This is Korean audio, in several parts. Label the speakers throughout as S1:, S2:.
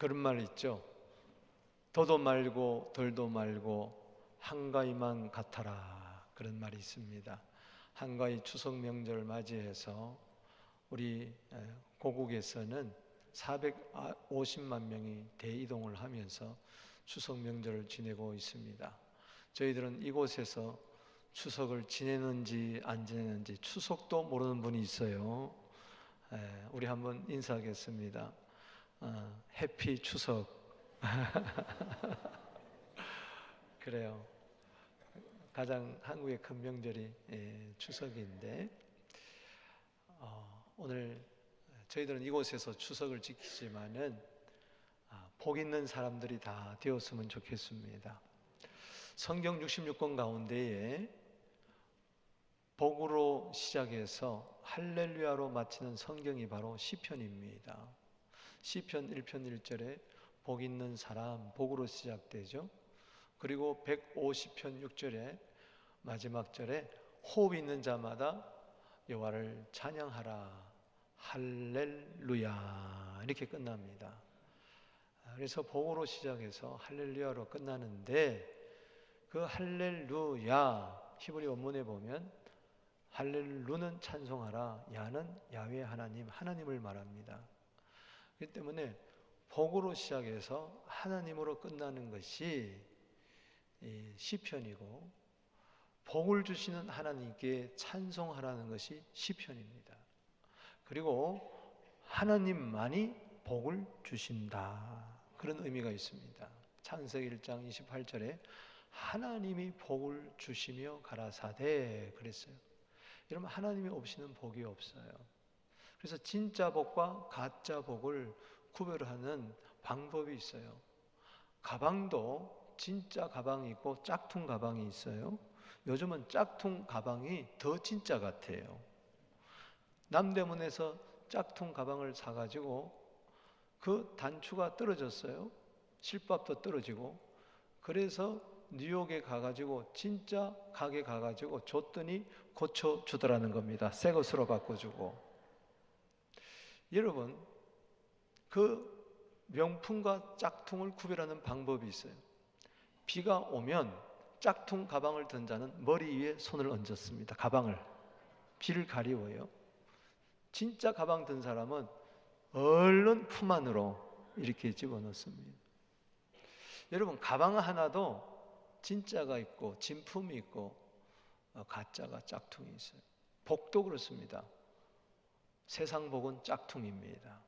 S1: 그런 말 있죠. 더도 말고 덜도 말고 한가위만 같아라, 그런 말이 있습니다. 한가위 추석 명절을 맞이해서 우리 고국에서는 450만 명이 대이동을 하면서 추석 명절을 지내고 있습니다. 저희들은 이곳에서 추석을 지내는지 안 지내는지 추석도 모르는 분이 있어요. 우리 한번 인사하겠습니다. 해피 추석. 그래요. 가장 한국의 큰 명절이 추석인데, 오늘 저희들은 이곳에서 추석을 지키지만은 복 있는 사람들이 다 되었으면 좋겠습니다. 성경 66권 가운데에 복으로 시작해서 할렐루야로 마치는 성경이 바로 시편입니다. 시편 1편 1절에 복 있는 사람, 복으로 시작되죠. 그리고 150편 6절에 마지막 절에 호흡 있는 자마다 여호와를 찬양하라, 할렐루야, 이렇게 끝납니다. 그래서 복으로 시작해서 할렐루야로 끝나는데, 그 할렐루야 히브리 원문에 보면 할렐루는 찬송하라, 야는 야훼 하나님, 하나님을 말합니다. 그렇기 때문에 복으로 시작해서 하나님으로 끝나는 것이 시편이고, 복을 주시는 하나님께 찬송하라는 것이 시편입니다. 그리고 하나님만이 복을 주신다, 그런 의미가 있습니다. 창세기 1장 28절에 하나님이 복을 주시며 가라사대 그랬어요. 여러분, 하나님이 없이는 복이 없어요. 그래서 진짜 복과 가짜 복을 구별하는 방법이 있어요. 가방도 진짜 가방이 있고 짝퉁 가방이 있어요. 요즘은 짝퉁 가방이 더 진짜 같아요. 남대문에서 짝퉁 가방을 사가지고 그 단추가 떨어졌어요. 실밥도 떨어지고. 그래서 뉴욕에 가가지고 진짜 가게 가가지고 줬더니 고쳐주더라는 겁니다. 새 것으로 바꿔주고. 여러분, 그 명품과 짝퉁을 구별하는 방법이 있어요. 비가 오면 짝퉁 가방을 든 자는 머리 위에 손을 얹었습니다. 가방을, 비를 가리워요. 진짜 가방 든 사람은 얼른 품 안으로 이렇게 집어넣습니다. 여러분, 가방 하나도 진짜가 있고 진품이 있고 가짜가, 짝퉁이 있어요. 복도 그렇습니다. 세상 복은 짝퉁입니다.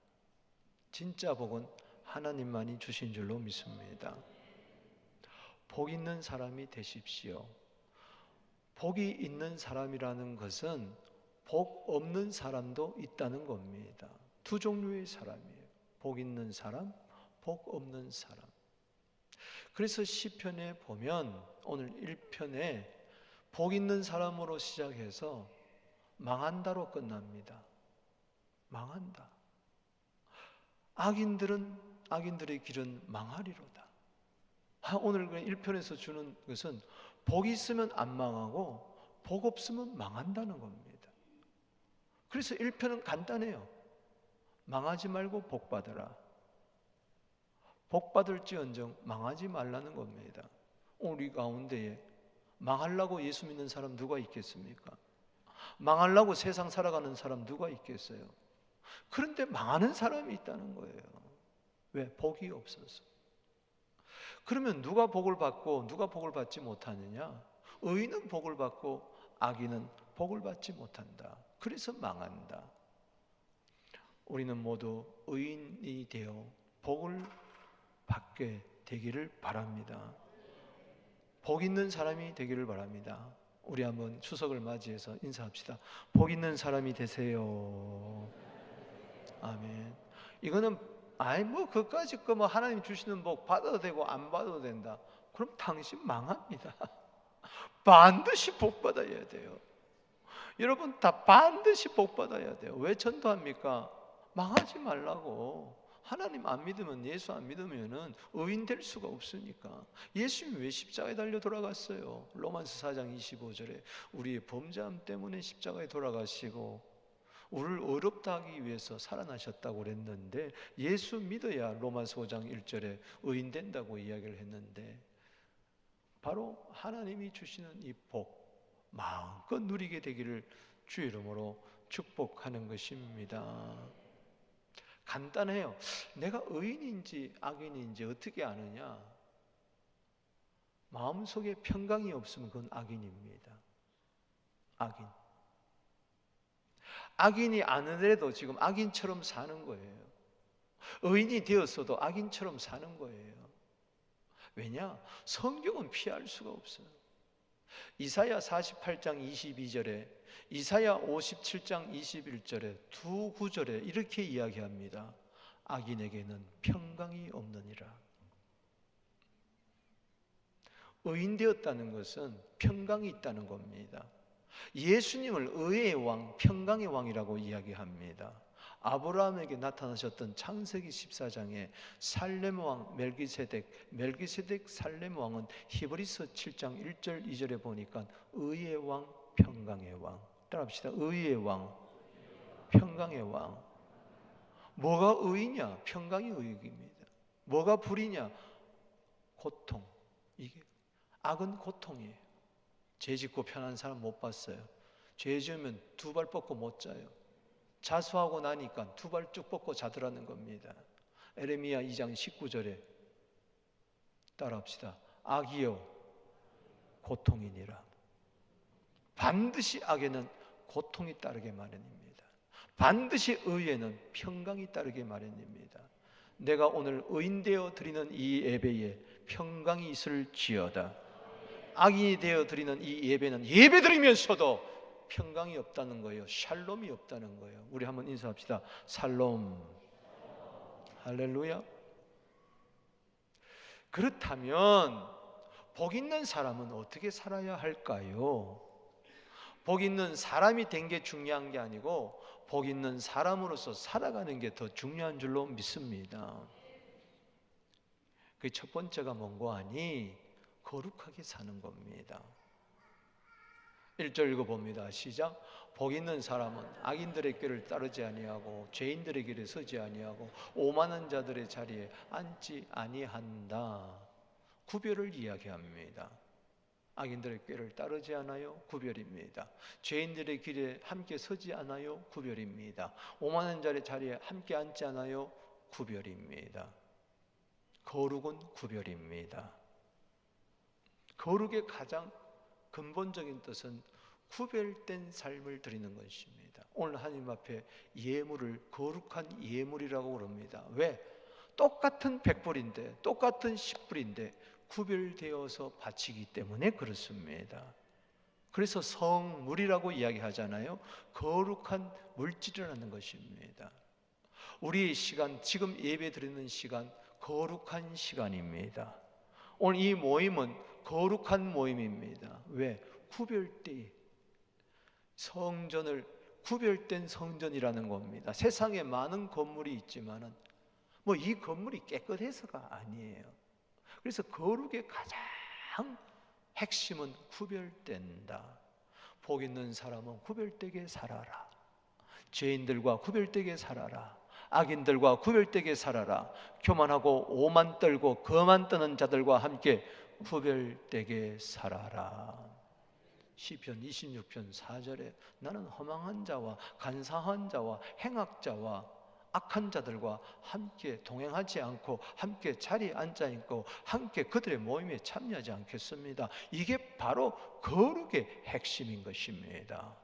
S1: 진짜 복은 하나님만이 주신 줄로 믿습니다. 복 있는 사람이 되십시오. 복이 있는 사람이라는 것은 복 없는 사람도 있다는 겁니다. 두 종류의 사람이에요. 복 있는 사람, 복 없는 사람. 그래서 시편에 보면 오늘 1편에 복 있는 사람으로 시작해서 망한다로 끝납니다. 망한다. 악인들의 길은 망하리로다. 오늘 1편에서 주는 것은 복 있으면 안 망하고 복 없으면 망한다는 겁니다. 그래서 1편은 간단해요. 망하지 말고 복 받으라. 복 받을지언정 망하지 말라는 겁니다. 우리 가운데에 망하려고 예수 믿는 사람 누가 있겠습니까? 망하려고 세상 살아가는 사람 누가 있겠어요? 그런데 망하는 사람이 있다는 거예요. 왜? 복이 없어서. 그러면 누가 복을 받고 누가 복을 받지 못하느냐? 의인은 복을 받고 악인은 복을 받지 못한다. 그래서 망한다. 우리는 모두 의인이 되어 복을 받게 되기를 바랍니다. 복 있는 사람이 되기를 바랍니다. 우리 한번 추석을 맞이해서 인사합시다. 복 있는 사람이 되세요. 아멘. 이거는 그까짓 거 하나님 주시는 복 받아도 되고 안 받아도 된다. 그럼 당신 망합니다. 반드시 복 받아야 돼요. 여러분 다 반드시 복 받아야 돼요. 왜 전도합니까? 망하지 말라고. 하나님 안 믿으면, 예수 안 믿으면은 의인 될 수가 없으니까. 예수님이 왜 십자가에 달려 돌아갔어요? 로마서 4장 25절에 우리의 범죄함 때문에 십자가에 돌아가시고 우리를 의롭다 하기 위해서 살아나셨다고 그랬는데, 예수 믿어야 로마서 5장 1절에 의인 된다고 이야기를 했는데, 바로 하나님이 주시는 이 복 마음껏 누리게 되기를 주 이름으로 축복하는 것입니다. 간단해요. 내가 의인인지 악인인지 어떻게 아느냐? 마음속에 평강이 없으면 그건 악인입니다. 악인. 악인이 아니더라도 지금 악인처럼 사는 거예요. 의인이 되었어도 악인처럼 사는 거예요. 왜냐? 성경은 피할 수가 없어요. 이사야 48장 22절에, 이사야 57장 21절에 두 구절에 이렇게 이야기합니다. 악인에게는 평강이 없느니라. 의인 되었다는 것은 평강이 있다는 겁니다. 예수님을 의의 왕, 평강의 왕이라고 이야기합니다. 아브라함에게 나타나셨던 창세기 14장에 살렘 왕 멜기세덱 살렘 왕은 히브리서 7장 1절 2절에 보니까 의의 왕, 평강의 왕. 따라합시다. 의의 왕, 평강의 왕. 뭐가 의냐? 평강이 의입니다. 뭐가 불이냐? 고통. 이게 악은 고통이에요. 죄 짓고 편한 사람 못 봤어요. 죄 지으면 두 발 뻗고 못 자요. 자수하고 나니까 두 발 쭉 뻗고 자더라는 겁니다. 에레미야 2장 19절에 따라합시다. 악이요 고통이니라. 반드시 악에는 고통이 따르게 마련입니다. 반드시 의에는 평강이 따르게 마련입니다. 내가 오늘 의인되어 드리는 이 예배에 평강이 있을지어다. 악인이 되어 드리는 이 예배는 예배 드리면서도 평강이 없다는 거예요. 샬롬이 없다는 거예요. 우리 한번 인사합시다. 샬롬. 할렐루야. 그렇다면 복 있는 사람은 어떻게 살아야 할까요? 복 있는 사람이 된 게 중요한 게 아니고 복 있는 사람으로서 살아가는 게 더 중요한 줄로 믿습니다. 그 첫 번째가 뭔고 하니 거룩하게 사는 겁니다. 1절 읽어봅니다. 시작. 복 있는 사람은 악인들의 길을 따르지 아니하고 죄인들의 길에 서지 아니하고 오만한 자들의 자리에 앉지 아니한다. 구별을 이야기합니다. 악인들의 길을 따르지 않아요? 구별입니다. 죄인들의 길에 함께 서지 않아요? 구별입니다. 오만한 자의 자리에 함께 앉지 않아요? 구별입니다. 거룩은 구별입니다. 거룩의 가장 근본적인 뜻은 구별된 삶을 드리는 것입니다. 오늘 하나님 앞에 예물을 거룩한 예물이라고 그럽니다. 왜? 똑같은 100불인데 똑같은 10불인데 구별되어서 바치기 때문에 그렇습니다. 그래서 성물이라고 이야기하잖아요. 거룩한 물질이라는 것입니다. 우리의 시간, 지금 예배 드리는 시간 거룩한 시간입니다. 오늘 이 모임은 거룩한 모임입니다. 왜? 구별된 성전을 구별된 성전이라는 겁니다. 세상에 많은 건물이 있지만은 뭐 이 건물이 깨끗해서가 아니에요. 그래서 거룩의 가장 핵심은 구별된다. 복 있는 사람은 구별되게 살아라. 죄인들과 구별되게 살아라. 악인들과 구별되게 살아라. 교만하고 오만 떨고 거만 떠는 자들과 함께 구별되게 살아라. 시편 26편 4절에 나는 허망한 자와 간사한 자와 행악자와 악한 자들과 함께 동행하지 않고 함께 자리에 앉아 있고 함께 그들의 모임에 참여하지 않겠습니다. 이게 바로 거룩의 핵심인 것입니다.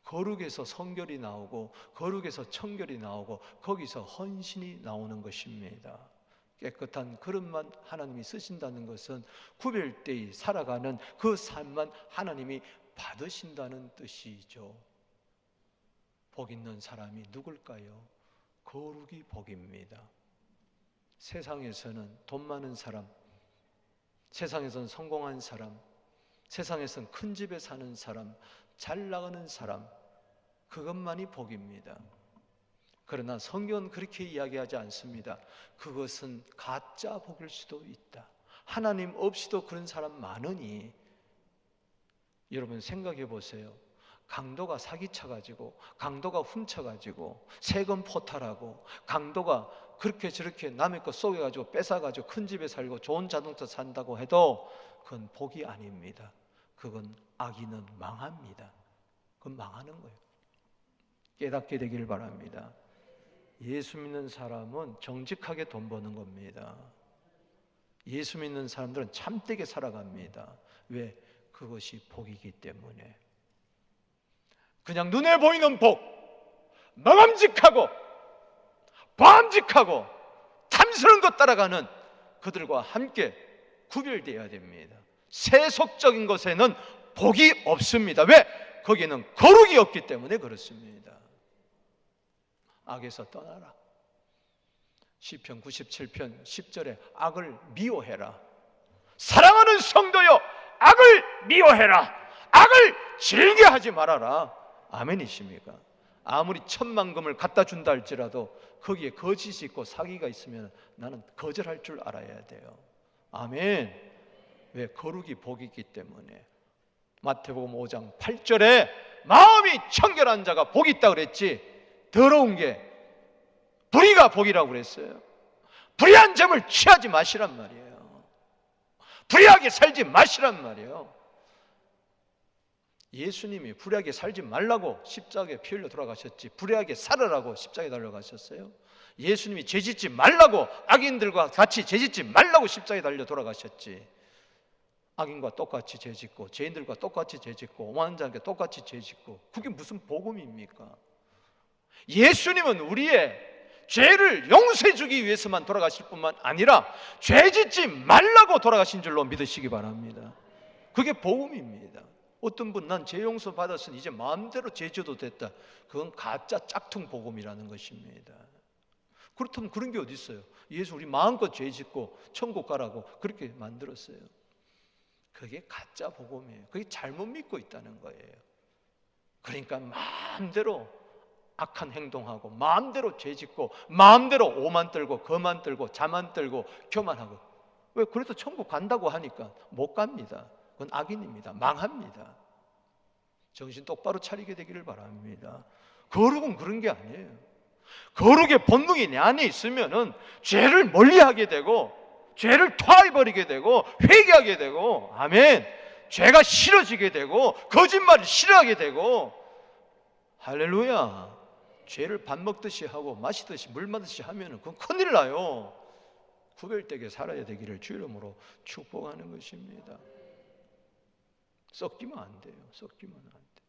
S1: 거룩에서 성결이 나오고 거룩에서 청결이 나오고 거기서 헌신이 나오는 것입니다. 깨끗한 그릇만 하나님이 쓰신다는 것은 구별되이 살아가는 그 삶만 하나님이 받으신다는 뜻이죠. 복 있는 사람이 누굴까요? 거룩이 복입니다. 세상에서는 돈 많은 사람, 세상에서는 성공한 사람, 세상에서는 큰 집에 사는 사람, 잘 나가는 사람, 그것만이 복입니다. 그러나 성경은 그렇게 이야기하지 않습니다. 그것은 가짜 복일 수도 있다. 하나님 없이도 그런 사람 많으니 여러분 생각해 보세요. 강도가 사기쳐가지고, 강도가 훔쳐가지고, 세금 포탈하고, 강도가 그렇게 저렇게 남의 거 쏘여가지고 뺏어가지고 큰 집에 살고 좋은 자동차 산다고 해도 그건 복이 아닙니다. 그건 악인은 망합니다. 그건 망하는 거예요. 깨닫게 되길 바랍니다. 예수 믿는 사람은 정직하게 돈 버는 겁니다. 예수 믿는 사람들은 참되게 살아갑니다. 왜? 그것이 복이기 때문에. 그냥 눈에 보이는 복, 망함직하고 바람직하고 탐스러운 것 따라가는 그들과 함께 구별되어야 됩니다. 세속적인 것에는 복이 없습니다. 왜? 거기에는 거룩이 없기 때문에 그렇습니다. 악에서 떠나라. 시편 97편 10절에 악을 미워해라. 사랑하는 성도여, 악을 미워해라. 악을 즐겨하지 말아라. 아멘이십니까? 아무리 천만금을 갖다 준다 할지라도 거기에 거짓이 있고 사기가 있으면 나는 거절할 줄 알아야 돼요. 아멘. 왜? 거룩이 복이기 때문에. 마태복음 5장 8절에 마음이 청결한 자가 복이 있다 그랬지, 더러운 게 불의가 복이라고 그랬어요. 불의한 점을 취하지 마시란 말이에요. 불의하게 살지 마시란 말이에요. 예수님이 불의하게 살지 말라고 십자가에 피 흘려 돌아가셨지, 불의하게 살아라고 십자가에 달려가셨어요? 예수님이 죄짓지 말라고, 악인들과 같이 죄짓지 말라고 십자가에 달려 돌아가셨지, 악인과 똑같이 죄짓고 죄인들과 똑같이 죄짓고 오만한 자에게 똑같이 죄짓고, 그게 무슨 복음입니까? 예수님은 우리의 죄를 용서해 주기 위해서만 돌아가실 뿐만 아니라 죄짓지 말라고 돌아가신 줄로 믿으시기 바랍니다. 그게 복음입니다. 어떤 분, 난 죄 용서 받았으니 이제 마음대로 죄 져도 됐다. 그건 가짜 짝퉁 복음이라는 것입니다. 그렇다면 그런 게 어디 있어요? 예수 우리 마음껏 죄 짓고 천국 가라고 그렇게 만들었어요. 그게 가짜 복음이에요. 그게 잘못 믿고 있다는 거예요. 그러니까 마음대로 악한 행동하고, 마음대로 죄 짓고, 마음대로 오만 떨고 거만 떨고 자만 떨고 교만하고. 왜? 그래서 천국 간다고 하니까 못 갑니다. 그건 악인입니다. 망합니다. 정신 똑바로 차리게 되기를 바랍니다. 거룩은 그런 게 아니에요. 거룩의 본능이 내 안에 있으면은 죄를 멀리하게 되고, 죄를 토해버리게 되고, 회개하게 되고, 아멘. 죄가 싫어지게 되고, 거짓말을 싫어하게 되고, 할렐루야. 죄를 밥 먹듯이 하고 마시듯이 물 마듯이 하면은 그건 큰일 나요. 구별되게 살아야 되기를 주 이름으로 축복하는 것입니다. 섞이면 안 돼요. 섞이면 안 돼요.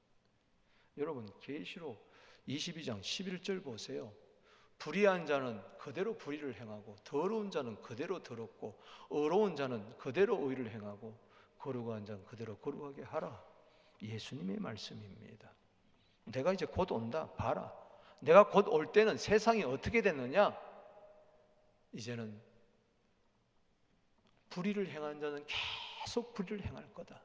S1: 여러분, 계시록 22장 11절 보세요. 불의한 자는 그대로 불의를 행하고, 더러운 자는 그대로 더럽고, 의로운 자는 그대로 의를 행하고, 거룩한 자는 그대로 거룩하게 하라. 예수님의 말씀입니다. 내가 이제 곧 온다. 봐라. 내가 곧 올 때는 세상이 어떻게 됐느냐? 이제는 불의를 행한 자는 계속 불의를 행할 거다.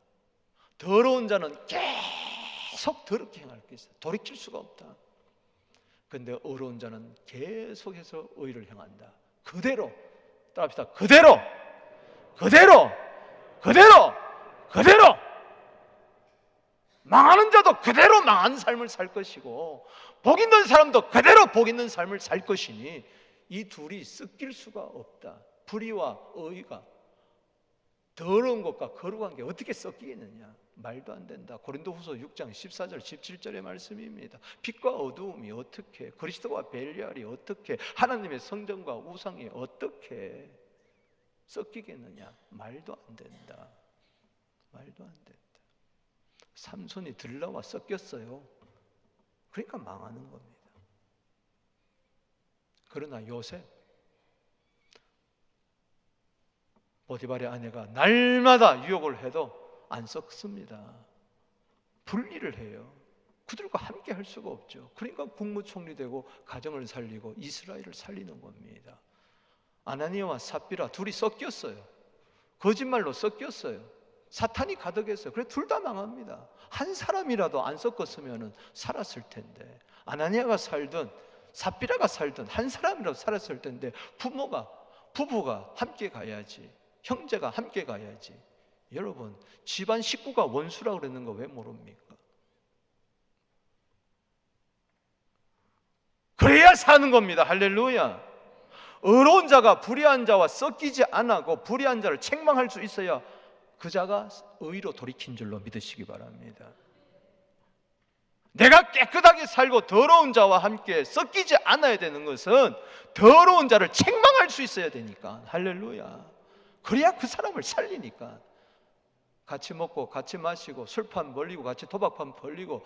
S1: 더러운 자는 계속 더럽게 행할 것이다. 돌이킬 수가 없다. 그런데 의로운 자는 계속해서 의를 행한다. 그대로 따라합시다. 그대로, 그대로, 그대로, 그대로. 망하는 자도 그대로 망한 삶을 살 것이고, 복 있는 사람도 그대로 복 있는 삶을 살 것이니 이 둘이 섞일 수가 없다. 불의와 의가, 더러운 것과 거룩한 게 어떻게 섞이겠느냐? 말도 안 된다. 고린도후서 6장 14절 17절의 말씀입니다. 빛과 어두움이 어떻게, 그리스도와 벨리알이 어떻게, 하나님의 성전과 우상이 어떻게 섞이겠느냐? 말도 안 된다. 말도 안 된다. 삼손이 들러와 섞였어요. 그러니까 망하는 겁니다. 그러나 요셉, 보디발의 아내가 날마다 유혹을 해도 안 썩습니다. 분리를 해요. 그들과 함께 할 수가 없죠. 그러니까 국무총리 되고 가정을 살리고 이스라엘을 살리는 겁니다. 아나니아와 삽비라 둘이 섞였어요. 거짓말로 섞였어요. 사탄이 가득했어요. 그래서 둘 다 망합니다. 한 사람이라도 안 섞었으면 살았을 텐데, 아나니아가 살든 삽비라가 살든 한 사람이라도 살았을 텐데, 부부가 함께 가야지, 형제가 함께 가야지. 여러분, 집안 식구가 원수라고 그러는 거 왜 모릅니까? 그래야 사는 겁니다. 할렐루야. 의로운 자가 불의한 자와 섞이지 않고 불의한 자를 책망할 수 있어야 그 자가 의로 돌이킨 줄로 믿으시기 바랍니다. 내가 깨끗하게 살고 더러운 자와 함께 섞이지 않아야 되는 것은 더러운 자를 책망할 수 있어야 되니까. 할렐루야. 그래야 그 사람을 살리니까. 같이 먹고 같이 마시고 술판 벌리고 같이 도박판 벌리고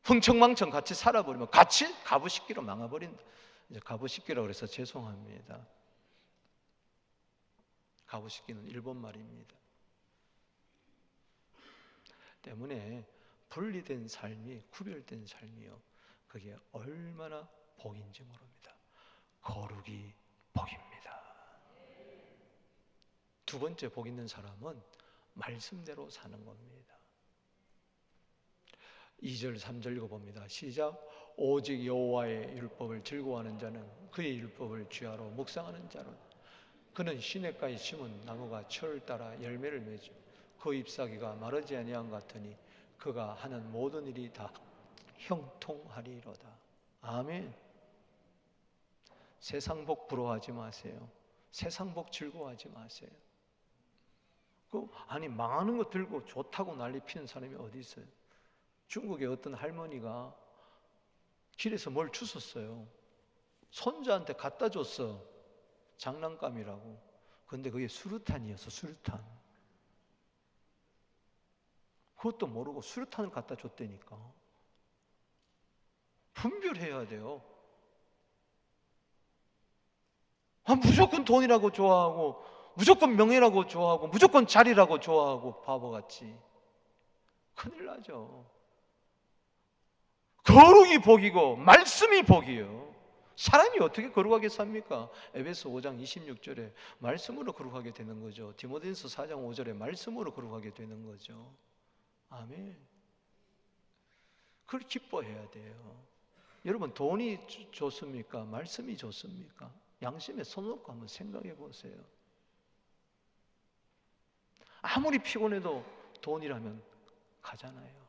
S1: 흥청망청 같이 살아버리면 같이 가부식기로 망해버린다. 이제 가부식기라고 그래서 죄송합니다. 가부식기는 일본 말입니다. 때문에 분리된 삶이, 구별된 삶이요, 그게 얼마나 복인지 모릅니다. 거룩이 복입니다. 두 번째 복 있는 사람은 말씀대로 사는 겁니다. 2절 3절 읽어봅니다. 시작. 오직 여호와의 율법을 즐거워하는 자는 그의 율법을 주야로 묵상하는 자로 그는 시냇가에 심은 나무가 철을 따라 열매를 맺어 그 잎사귀가 마르지 아니한 같으니 그가 하는 모든 일이 다 형통하리로다. 아멘. 세상 복 부러워하지 마세요. 세상 복 즐거워하지 마세요. 아니 망하는 거 들고 좋다고 난리 피는 사람이 어디 있어요? 중국의 어떤 할머니가 길에서 뭘 주웠어요. 손자한테 갖다 줬어. 장난감이라고. 그런데 그게 수류탄이었어. 수류탄. 그것도 모르고 수류탄을 갖다 줬다니까. 분별해야 돼요. 무조건 돈이라고 좋아하고 무조건 명예라고 좋아하고 무조건 자리라고 좋아하고 바보같이 큰일 나죠. 거룩이 복이고 말씀이 복이요. 사람이 어떻게 거룩하게 삽니까? 에베소 5장 26절에 말씀으로 거룩하게 되는 거죠. 디모데전서 4장 5절에 말씀으로 거룩하게 되는 거죠. 아멘. 그걸 기뻐해야 돼요. 여러분, 돈이 좋습니까? 말씀이 좋습니까? 양심에 손 놓고 한번 생각해 보세요. 아무리 피곤해도 돈이라면 가잖아요.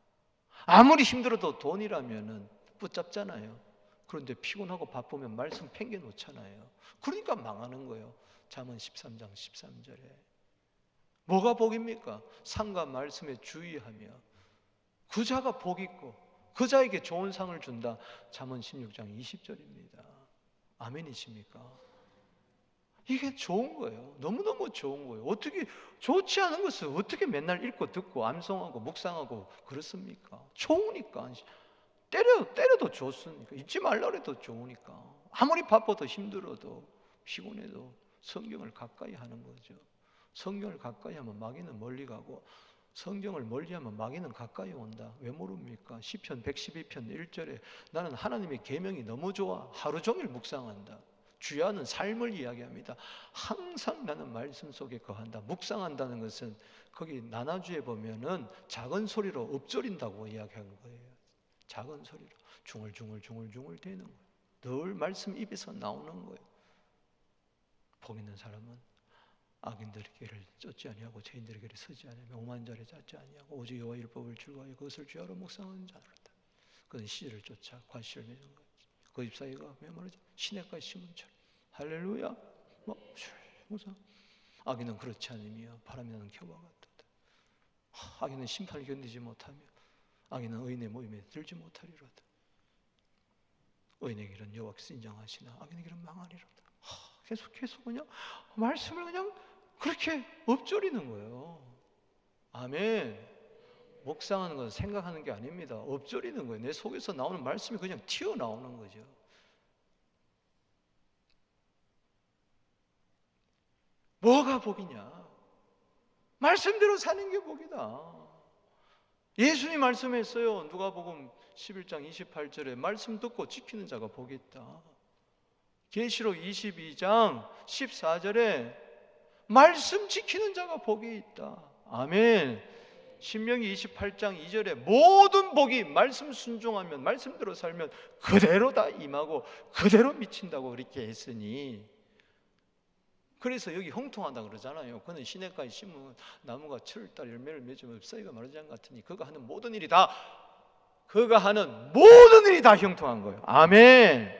S1: 아무리 힘들어도 돈이라면 붙잡잖아요. 그런데 피곤하고 바쁘면 말씀 팽개 놓잖아요. 그러니까 망하는 거예요. 잠언 13장 13절에 뭐가 복입니까? 상과 말씀에 주의하며 그 자가 복 있고 그 자에게 좋은 상을 준다. 잠언 16장 20절입니다. 아멘이십니까? 이게 좋은 거예요. 너무너무 좋은 거예요. 어떻게 좋지 않은 것을 어떻게 맨날 읽고 듣고 암송하고 묵상하고 그렇습니까? 좋으니까. 때려도 좋습니까? 잊지 말라 그래도 좋으니까. 아무리 바빠도 힘들어도 피곤해도 성경을 가까이 하는 거죠. 성경을 가까이 하면 마귀는 멀리 가고 성경을 멀리하면 마귀는 가까이 온다. 왜 모릅니까? 시편 112편 1절에 나는 하나님의 계명이 너무 좋아 하루 종일 묵상한다. 주야는 삶을 이야기합니다. 항상 나는 말씀 속에 거한다. 묵상한다는 것은 거기 나나주에 보면은 작은 소리로 읊조린다고 이야기한 거예요. 작은 소리로 중얼중얼 되는 거예요. 늘 말씀 입에서 나오는 거예요. 복 있는 사람은 악인들의 길을 쫓지 아니하고 죄인들의 길에 서지 아니하며 오만 자리에 앉지 아니하고 오직 여호와의 율법을 즐거워하여 그것을 주야로 묵상하는 자로다. 그는 씨를 쫓아 과실을 맺은 거지. 그 잎사귀가 메마르지 시냇가에 심은 철. 할렐루야. 묵상. 악인은 그렇지 않으며 바람이 나는 겨와 같도다. 악인은 심판을 견디지 못하며 악인은 의인의 모임에 들지 못하리로다. 의인의 길은 여호와께서 인정하시나 악인의 길은 망하리로다. 계속 그냥 말씀을 그냥 그렇게 읊조리는 거예요. 아멘. 묵상하는 것은 생각하는 게 아닙니다. 읊조리는 거예요. 내 속에서 나오는 말씀이 그냥 튀어나오는 거죠. 뭐가 복이냐? 말씀대로 사는 게 복이다. 예수님 말씀했어요. 누가복음 11장 28절에 말씀 듣고 지키는 자가 복이 있다. 계시록 22장 14절에 말씀 지키는 자가 복이 있다. 아멘. 신명기 28장 2절에 모든 복이 말씀 순종하면 말씀대로 살면 그대로 다 임하고 그대로 미친다고 그렇게 했으니, 그래서 여기 형통하다 그러잖아요. 그는 시냇가에 심은 나무가 철을 따라 열매를 맺으며 잎사귀가 마르지 않은 같으니 그가 하는 모든 일이 다 그가 하는 모든 일이 다 형통한 거예요. 아멘.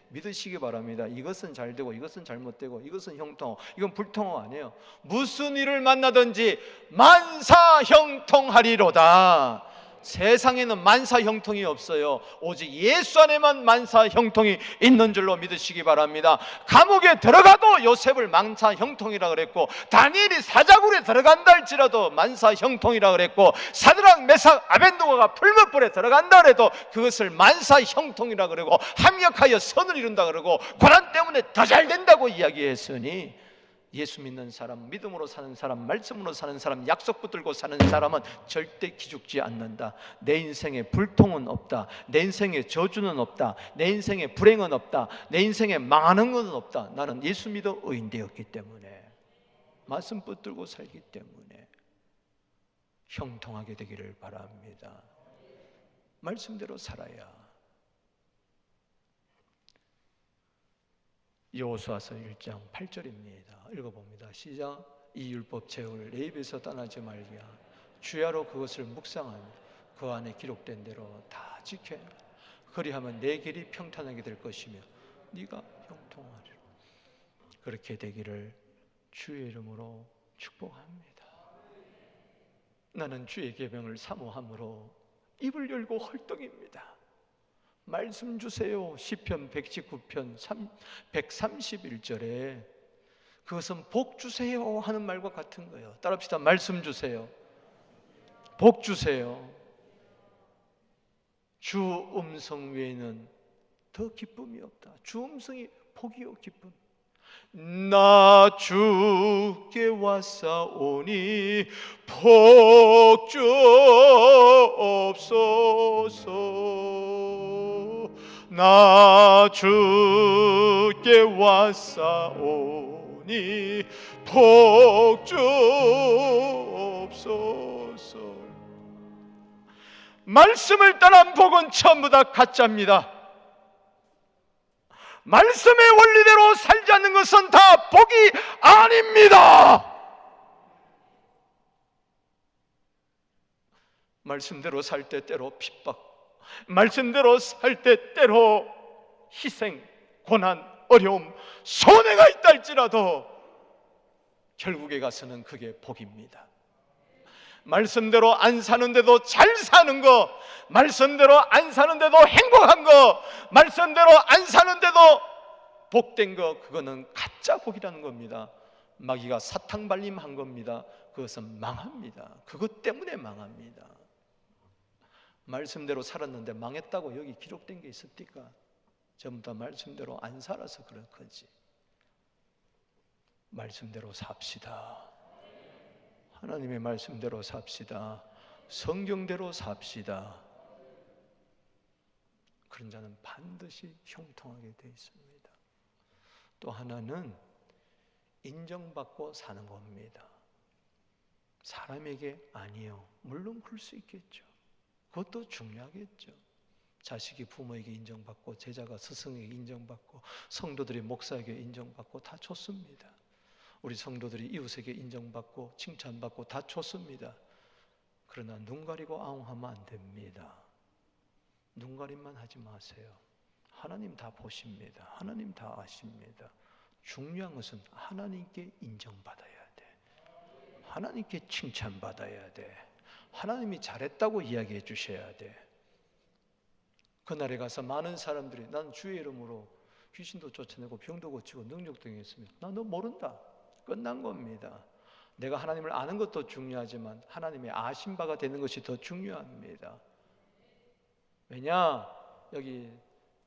S1: 믿으시기 바랍니다. 이것은 잘 되고 이것은 잘못되고 이것은 형통, 이건 불통호 아니에요. 무슨 일을 만나든지 만사형통하리로다. 세상에는 만사형통이 없어요. 오직 예수 안에만 만사형통이 있는 줄로 믿으시기 바랍니다. 감옥에 들어가도 요셉을 만사형통이라 그랬고, 다니엘이 사자굴에 들어간다 할지라도 만사형통이라 그랬고, 사드락 메삭 아벤노고가 풀무불에 들어간다 그래도 그것을 만사형통이라 그러고, 합력하여 선을 이룬다 그러고, 고난 때문에 더 잘 된다고 이야기했으니, 예수 믿는 사람, 믿음으로 사는 사람, 말씀으로 사는 사람, 약속 붙들고 사는 사람은 절대 기죽지 않는다. 내 인생에 불통은 없다. 내 인생에 저주는 없다. 내 인생에 불행은 없다. 내 인생에 망하는 것은 없다. 나는 예수 믿어 의인 되었기 때문에, 말씀 붙들고 살기 때문에 형통하게 되기를 바랍니다. 말씀대로 살아야. 여호수아서 1장 8절입니다. 읽어봅니다. 시작. 이 율법 제을 내 입에서 떠나지 말게 하라. 주야로 그것을 묵상하며 그 안에 기록된 대로 다 지켜야 한다. 그리하면 내 길이 평탄하게 될 것이며 네가 형통하리라. 그렇게 되기를 주의 이름으로 축복합니다. 나는 주의 계명을 사모함으로 입을 열고 헐떡입니다. 말씀 주세요. 시편 119편 131절에 그것은 복 주세요 하는 말과 같은 거예요. 따라합시다. 말씀 주세요. 복 주세요. 주 음성 외에는 더 기쁨이 없다. 주 음성이 복이요 기쁨. 나 주께 왔사오니 복 주옵소서. 나 주께 왔사오니 복 주옵소서. 말씀을 떠난 복은 전부 다 가짜입니다. 말씀의 원리대로 살지 않는 것은 다 복이 아닙니다. 말씀대로 살 때 때로 핍박, 말씀대로 살 때 때로 희생, 고난, 어려움, 손해가 있다 할지라도 결국에 가서는 그게 복입니다. 말씀대로 안 사는데도 잘 사는 거, 말씀대로 안 사는데도 행복한 거, 말씀대로 안 사는데도 복된 거, 그거는 가짜 복이라는 겁니다. 마귀가 사탕 발림한 겁니다. 그것은 망합니다. 그것 때문에 망합니다. 말씀대로 살았는데 망했다고 여기 기록된 게 있습니까? 전부 다 말씀대로 안 살아서 그럴 거지. 말씀대로 삽시다. 하나님의 말씀대로 삽시다. 성경대로 삽시다. 그런 자는 반드시 형통하게 되어 있습니다. 또 하나는 인정받고 사는 겁니다. 사람에게 아니요. 물론 그럴 수 있겠죠. 그것도 중요하겠죠. 자식이 부모에게 인정받고, 제자가 스승에게 인정받고, 성도들이 목사에게 인정받고 다 좋습니다. 우리 성도들이 이웃에게 인정받고 칭찬받고 다 좋습니다. 그러나 눈 가리고 아웅하면 안 됩니다. 눈 가림만 하지 마세요. 하나님 다 보십니다. 하나님 다 아십니다. 중요한 것은 하나님께 인정받아야 돼. 하나님께 칭찬받아야 돼. 하나님이 잘했다고 이야기해 주셔야 돼. 그날에 가서 많은 사람들이 난 주의 이름으로 귀신도 쫓아내고 병도 고치고 능력도 행했습니다. 나 너 모른다. 끝난 겁니다. 내가 하나님을 아는 것도 중요하지만 하나님의 아신 바가 되는 것이 더 중요합니다. 왜냐? 여기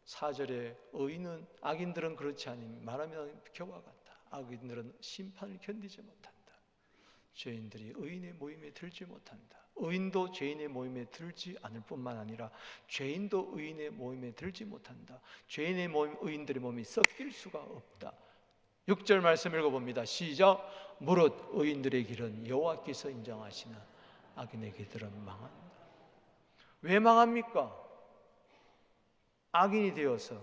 S1: 4절에 의인은, 악인들은 그렇지 않으니 말하면 겨와 같다. 악인들은 심판을 견디지 못한다. 죄인들이 의인의 모임에 들지 못한다. 의인도 죄인의 모임에 들지 않을 뿐만 아니라 죄인도 의인의 모임에 들지 못한다. 죄인의 모임, 의인들의 몸이 섞일 수가 없다. 6절 말씀 읽어봅니다. 시작. 무릇 의인들의 길은 여호와께서 인정하시나 악인의 길은 망한다. 왜 망합니까? 악인이 되어서.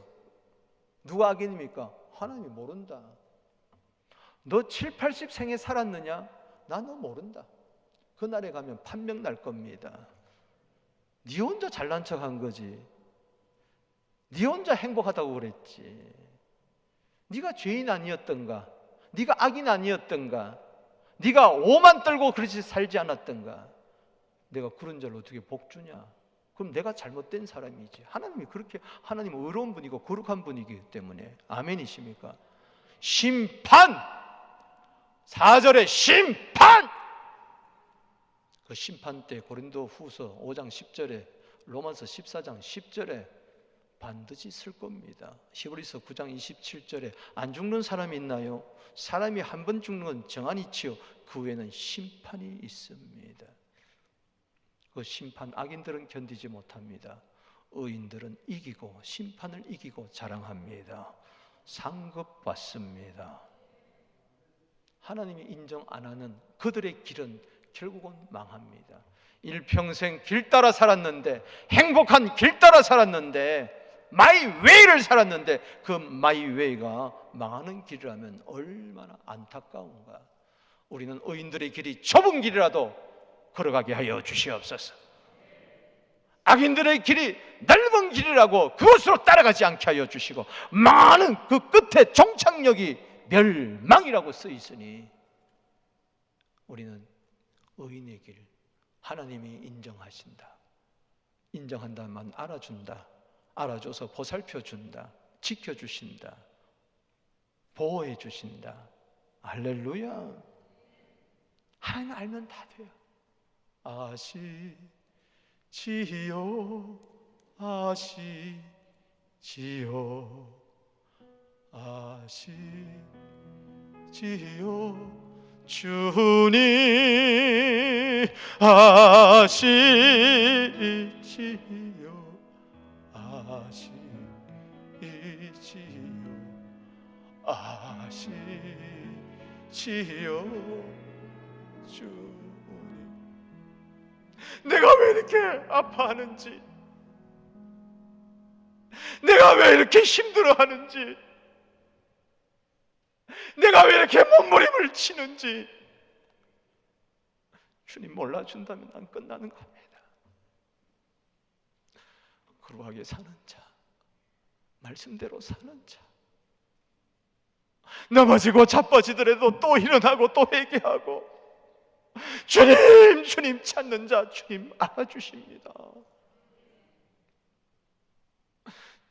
S1: 누가 악인입니까? 하나님이 모른다. 너 7, 80생에 살았느냐? 나 너 모른다. 그날에 가면 판명 날 겁니다. 네 혼자 잘난 척한 거지. 네 혼자 행복하다고 그랬지. 네가 죄인 아니었던가? 네가 악인 아니었던가? 네가 오만 떨고 그렇게 살지 않았던가? 내가 그런 자를 어떻게 복 주냐? 그럼 내가 잘못된 사람이지. 하나님이 그렇게, 하나님은 의로운 분이고 거룩한 분이기 때문에. 아멘이십니까? 심판! 4절에 심판! 그 심판 때 고린도 후서 5장 10절에, 로마서 14장 10절에 반드시 쓸 겁니다. 히브리서 9장 27절에 안 죽는 사람이 있나요? 사람이 한 번 죽는 건 정한이치요 그 후에는 심판이 있습니다. 그 심판, 악인들은 견디지 못합니다. 의인들은 이기고 심판을 이기고 자랑합니다. 상급 받습니다. 하나님이 인정 안 하는 그들의 길은 결국은 망합니다. 일평생 길 따라 살았는데, 행복한 길 따라 살았는데, 마이웨이를 살았는데 그 마이웨이가 망하는 길이라면 얼마나 안타까운가. 우리는 의인들의 길이 좁은 길이라도 걸어가게 하여 주시옵소서. 악인들의 길이 넓은 길이라고 그것으로 따라가지 않게 하여 주시고, 망하는 그 끝에 종착역이 멸망이라고 써 있으니 우리는 의인의 길, 하나님이 인정하신다, 인정한다만 알아준다, 알아줘서 보살펴준다, 지켜주신다, 보호해 주신다. 할렐루야. 하나님 알면 다 돼요. 아시지요, 아시지요, 아시지요, 주님 아시지요, 아시지요, 아시지요, 주님. 내가 왜 이렇게 아파하는지, 내가 왜 이렇게 힘들어하는지, 내가 왜 이렇게 몸부림을 치는지 주님 몰라준다면 난 끝나는 겁니다. 거룩하게 사는 자, 말씀대로 사는 자, 넘어지고 자빠지더라도 또 일어나고 또 회개하고 주님 찾는 자 주님 알아주십니다.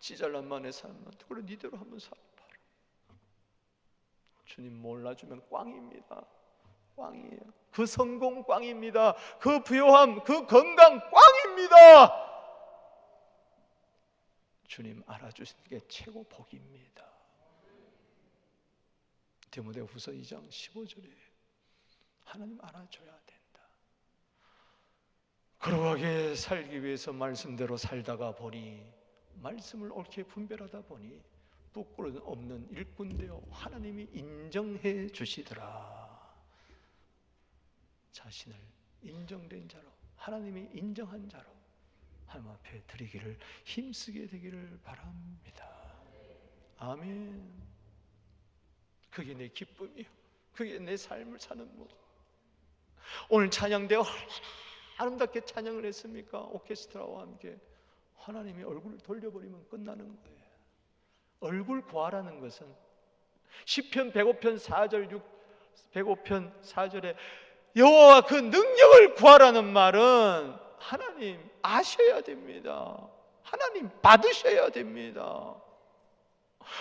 S1: 지잘난 만의 삶한테 그래 니대로 한번 살아봐라. 주님 몰라주면 꽝입니다. 꽝이에요. 그 성공 꽝입니다. 그 부요함, 그 건강 꽝입니다. 주님 알아주시는 게 최고 복입니다. 디모데후서 2장 15절에 하나님 알아줘야 된다. 거룩하게 살기 위해서 말씀대로 살다가 보니, 말씀을 옳게 분별하다 보니 부끄러움 없는 일꾼되어 하나님이 인정해 주시더라. 자신을 인정된 자로, 하나님이 인정한 자로 하나님 앞에 드리기를 힘쓰게 되기를 바랍니다. 아멘. 그게 내 기쁨이요, 그게 내 삶을 사는 모습. 오늘 찬양대가 아름답게 찬양을 했습니까? 오케스트라와 함께. 하나님이 얼굴을 돌려버리면 끝나는 거예요. 얼굴 구하라는 것은 시편 105편 4절 105편 4절에 여호와 그 능력을 구하라는 말은 하나님 아셔야 됩니다. 하나님 받으셔야 됩니다.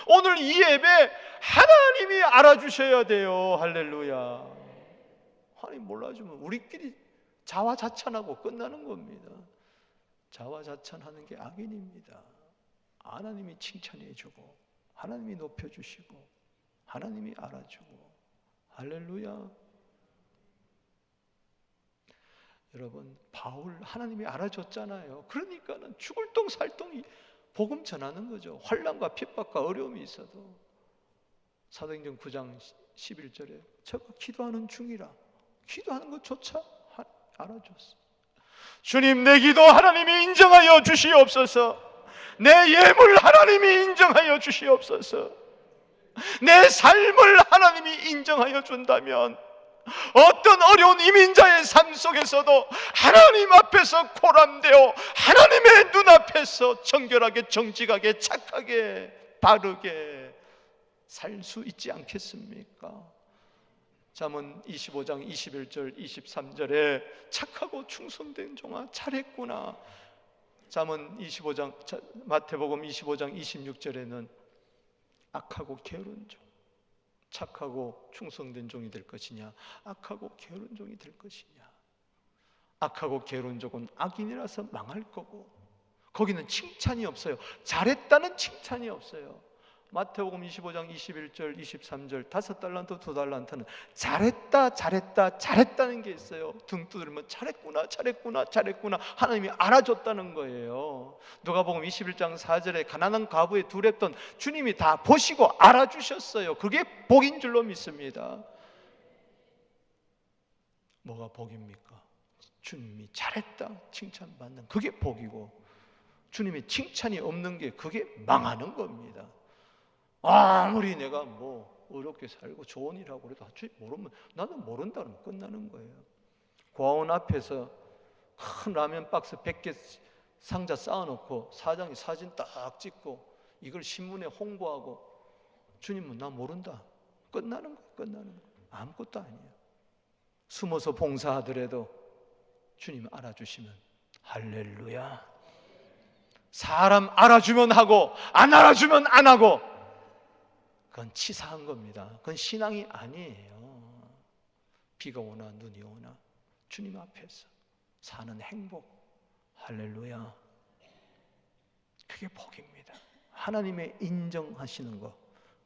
S1: 오늘 이 예배 하나님이 알아주셔야 돼요. 할렐루야. 하나님 몰라주면 우리끼리 자화자찬하고 끝나는 겁니다. 자화자찬하는 게 악인입니다. 하나님이 칭찬해주고, 하나님이 높여주시고, 하나님이 알아주고. 할렐루야. 여러분, 바울 하나님이 알아줬잖아요. 그러니까는 죽을 똥 살 똥이 복음 전하는 거죠. 환난과 핍박과 어려움이 있어도. 사도행전 9장 11절에 제가 기도하는 중이라, 기도하는 것조차 알아줬어. 주님, 내 기도 하나님이 인정하여 주시옵소서. 내 예물 하나님이 인정하여 주시옵소서. 내 삶을 하나님이 인정하여 준다면 어떤 어려운 이민자의 삶 속에서도 하나님 앞에서 고람되어 하나님의 눈앞에서 정결하게, 정직하게, 착하게, 바르게 살 수 있지 않겠습니까? 잠언 25장 21절 23절에 착하고 충성된 종아 잘했구나. 잠언 25장, 마태복음 25장 26절에는 악하고 게으른 종, 착하고 충성된 종이 될 것이냐, 악하고 게으른 종이 될 것이냐. 악하고 게으른 종은 악인이라서 망할 거고, 거기는 칭찬이 없어요. 잘했다는 칭찬이 없어요. 마태복음 25장 21절 23절 5달란트 2달란트는 잘했다 잘했다 잘했다는 게 있어요. 등 두드리면 잘했구나 잘했구나 잘했구나 하나님이 알아줬다는 거예요. 누가복음 21장 4절에 가난한 과부의 두렵던 주님이 다 보시고 알아주셨어요. 그게 복인 줄로 믿습니다. 뭐가 복입니까? 주님이 잘했다 칭찬받는 그게 복이고, 주님이 칭찬이 없는 게 그게 망하는 겁니다. 아무리 내가 뭐 어렵게 살고 좋은 일 하고 그래도 모르면, 나는 모른다 그러면 끝나는 거예요. 고아원 앞에서 큰 라면 박스 100개 상자 쌓아놓고 사장이 사진 딱 찍고 이걸 신문에 홍보하고 주님은 나 모른다, 끝나는 거예요. 끝나는 거예요. 아무것도 아니에요. 숨어서 봉사하더라도 주님 알아주시면 할렐루야. 사람 알아주면 하고 안 알아주면 안 하고, 그건 치사한 겁니다. 그건 신앙이 아니에요. 비가 오나 눈이 오나 주님 앞에서 사는 행복, 할렐루야. 그게 복입니다. 하나님의 인정하시는 거,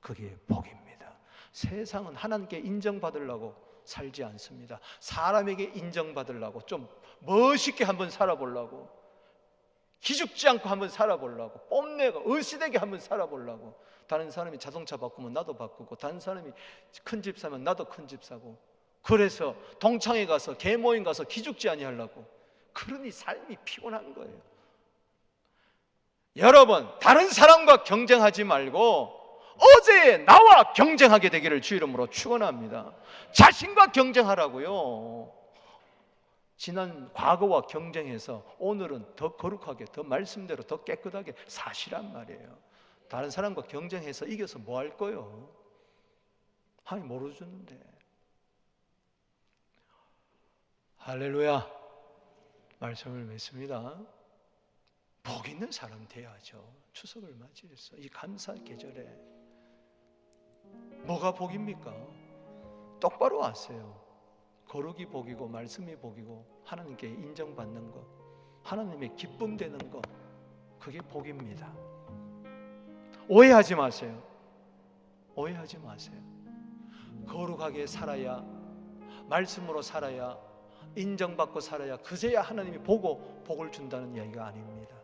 S1: 그게 복입니다. 세상은 하나님께 인정받으려고 살지 않습니다. 사람에게 인정받으려고, 좀 멋있게 한번 살아보려고, 기죽지 않고 한번 살아보려고, 뽐내고 의시되게 한번 살아보려고. 다른 사람이 자동차 바꾸면 나도 바꾸고, 다른 사람이 큰 집 사면 나도 큰 집 사고, 그래서 동창회 가서 계모임 가서 기죽지 아니하려고. 그러니 삶이 피곤한 거예요. 여러분, 다른 사람과 경쟁하지 말고 어제의 나와 경쟁하게 되기를 주 이름으로 축원합니다. 자신과 경쟁하라고요. 지난 과거와 경쟁해서 오늘은 더 거룩하게, 더 말씀대로 더 깨끗하게 사시란 말이에요. 다른 사람과 경쟁해서 이겨서 뭐 할 거요? 하나님 모르주는데. 할렐루야. 말씀을 맺습니다. 복 있는 사람 돼야죠. 추석을 맞이해서 이 감사 계절에 뭐가 복입니까? 똑바로 아세요. 거룩이 복이고 말씀이 복이고 하나님께 인정받는 것, 하나님의 기쁨 되는 것, 그게 복입니다. 오해하지 마세요. 오해하지 마세요. 거룩하게 살아야, 말씀으로 살아야, 인정받고 살아야, 그제야 하나님이 보고 복을 준다는 이야기가 아닙니다.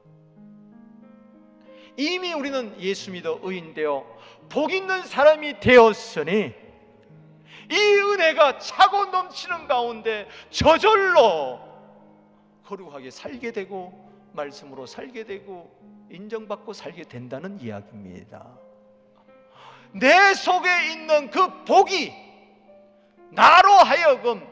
S1: 이미 우리는 예수 믿어 의인되어 복 있는 사람이 되었으니 이 은혜가 차고 넘치는 가운데 저절로 거룩하게 살게 되고 말씀으로 살게 되고 인정받고 살게 된다는 이야기입니다. 내 속에 있는 그 복이 나로 하여금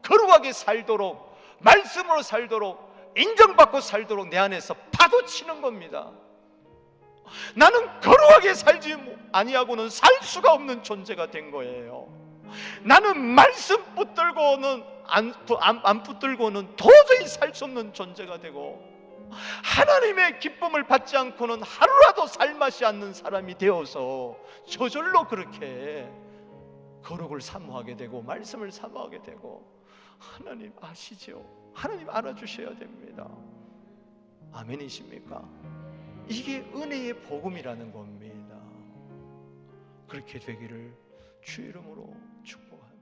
S1: 거룩하게 살도록, 말씀으로 살도록, 인정받고 살도록 내 안에서 파도치는 겁니다. 나는 거룩하게 살지 아니하고는 살 수가 없는 존재가 된 거예요. 나는 말씀 붙들고는 안 붙들고는 도저히 살 수 없는 존재가 되고, 하나님의 기쁨을 받지 않고는 하루라도 살맛이 않는 사람이 되어서 저절로 그렇게 거룩을 사모하게 되고 말씀을 사모하게 되고, 하나님 아시죠? 하나님 알아주셔야 됩니다. 아멘이십니까? 이게 은혜의 복음이라는 겁니다. 그렇게 되기를 주 이름으로 축복합니다.